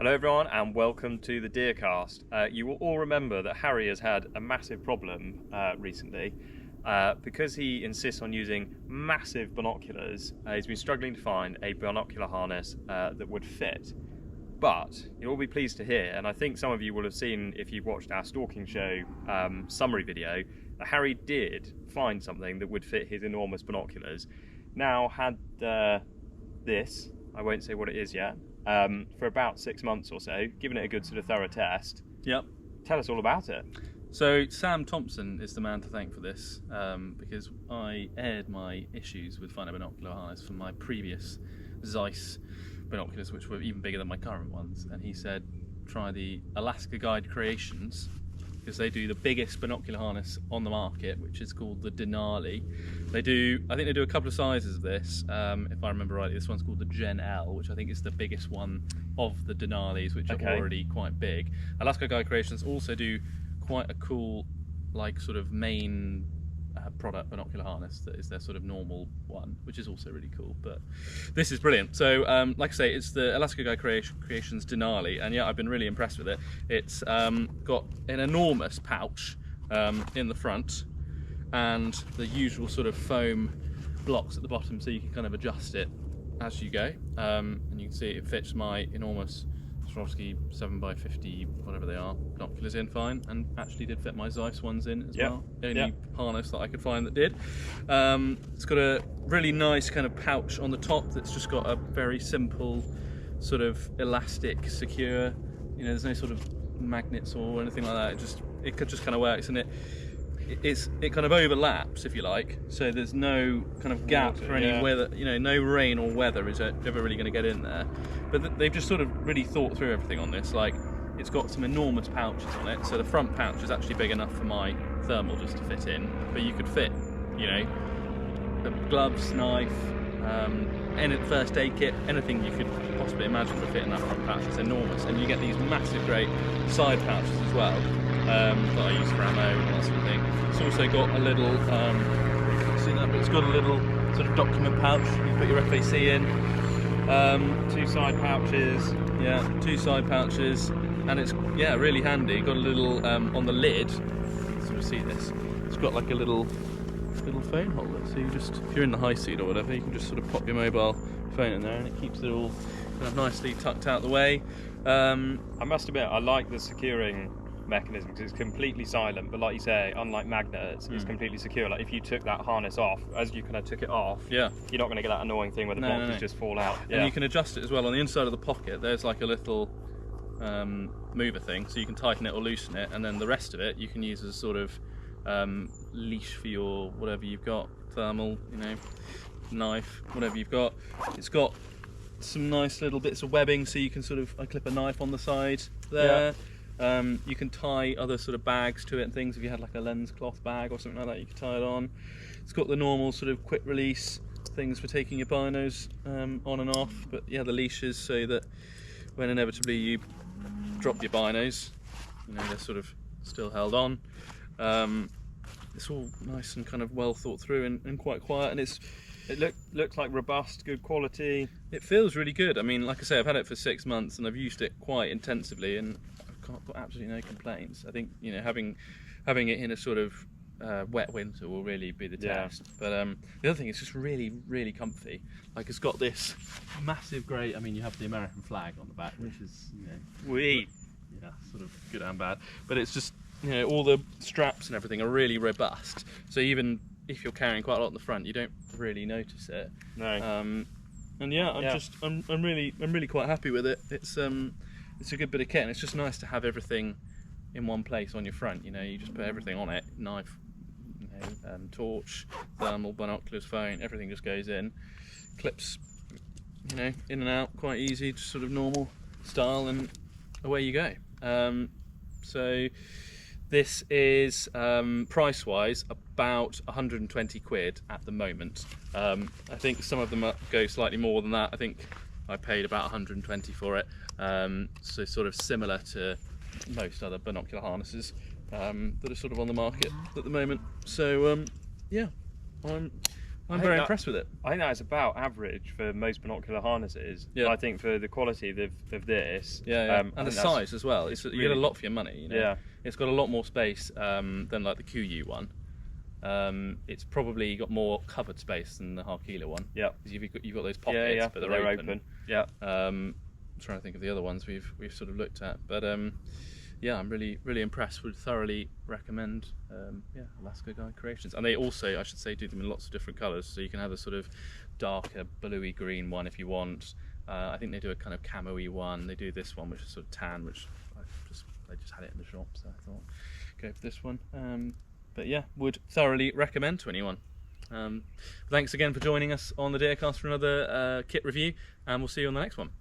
Hello everyone and welcome to the Deercast. You will all remember that Harry has had a massive problem recently because he insists on using massive binoculars. He's been struggling to find a binocular harness that would fit. But you'll all be pleased to hear, and I think some of you will have seen if you've watched our stalking show summary video, that Harry did find something that would fit his enormous binoculars. Now had this, I won't say what it is yet, for about 6 months or so, giving it a good sort of thorough test. Yep. Tell us all about it. So Sam Thompson is the man to thank for this, because I aired my issues with finding a binocular harness from my previous Zeiss binoculars, which were even bigger than my current ones, and he said try the Alaska Guide Creations, because they do the biggest binocular harness on the market, which is called the Denali. I think they do a couple of sizes of this. If I remember rightly, this one's called the Gen L, which I think is the biggest one of the Denalis, which are already quite big. Alaska Guide Creations also do quite a cool, like, sort of main product binocular harness that is their sort of normal one, which is also really cool. But this is brilliant. So like I say, it's the Alaska Guide Creations Denali, and yeah, I've been really impressed with it. It's got an enormous pouch in the front and the usual sort of foam blocks at the bottom, so you can kind of adjust it as you go, and you can see it fits my enormous Swarovski 7x50 whatever they are binoculars in fine, and actually did fit my Zeiss ones in as well. The only harness that I could find that did. It's got a really nice kind of pouch on the top that's just got a very simple sort of elastic secure, you know, there's no sort of magnets or anything like that. It just kind of works, and it kind of overlaps, if you like, so there's no kind of gap for any weather, you know, no rain or weather is ever really going to get in there. But they've just sort of really thought through everything on this. Like, it's got some enormous pouches on it, so the front pouch is actually big enough for my thermal just to fit in, but you could fit, you know, the gloves, knife, any first aid kit, anything you could possibly imagine would fit in that front pouch. It's enormous, and you get these massive great side pouches as well, that I use for ammo and all that sort of thing. It's also got a little, you can see that, but it's got a little sort of document pouch. You put your FAC in, Two side pouches. yeah, two side pouches, and it's really handy. Got a little on the lid. You can sort of see this. It's got like a little phone holder, so you just, if you're in the high seat or whatever, you can just sort of pop your mobile phone in there, and it keeps it all kind of nicely tucked out the way. I must admit, I like the securing mechanism because it's completely silent, but like you say, unlike magnets, it's completely secure. Like, if you took that harness off, as you kind of took it off, you're not going to get that annoying thing where the boxes just fall out. And you can adjust it as well. On the inside of the pocket, there's like a little mover thing, so you can tighten it or loosen it, and then the rest of it you can use as sort of leash for your whatever you've got, thermal, you know, knife, whatever you've got. It's got some nice little bits of webbing, so you can sort of, I clip a knife on the side there. You can tie other sort of bags to it and things. If you had like a lens cloth bag or something like that, you could tie it on. It's got the normal sort of quick release things for taking your binos on and off, but yeah, the leashes, so that when inevitably you drop your binos, you know, they're sort of still held on. It's all nice and kind of well thought through and quite quiet, and it looks like robust, good quality. It feels really good. I mean, like I say, I've had it for 6 months and I've used it quite intensively, and I've got absolutely no complaints. I think, you know, having it in a sort of wet winter will really be the test. But the other thing, it's just really, really comfy. Like, it's got this massive great, I mean, you have the American flag on the back, which is, you know, sort of good and bad, but it's just, you know, all the straps and everything are really robust, so even if you're carrying quite a lot in the front, you don't really notice it. No. And yeah, I'm really quite happy with it. It's a good bit of kit, and it's just nice to have everything in one place on your front. You know, you just put everything on it, knife, you know, torch, thermal, binoculars, phone, everything just goes in, clips, you know, in and out, quite easy, just sort of normal style, and away you go. So this is price wise about 120 quid at the moment. I think some of them go slightly more than that. I think I paid about 120 for it, so sort of similar to most other binocular harnesses that are sort of on the market at the moment. So yeah, I'm I'm very impressed with it. I think that's about average for most binocular harnesses. Yeah. I think for the quality of this, and the size as well. You get a lot for your money. You know? Yeah. It's got a lot more space than like the QU one. It's probably got more covered space than the Harkila one. Yeah. Because you've got those pockets, but they're open. Yeah. I'm trying to think of the other ones we've sort of looked at, but yeah, I'm really impressed. Would thoroughly recommend Alaska Guide Creations. And they also, I should say, do them in lots of different colours, so you can have a sort of darker bluey green one if you want. I think they do a kind of camo-y one. They do this one which is sort of tan, which I just had it in the shop, so I thought go for this one. But yeah, would thoroughly recommend to anyone. Thanks again for joining us on the Deercast for another kit review, and we'll see you on the next one.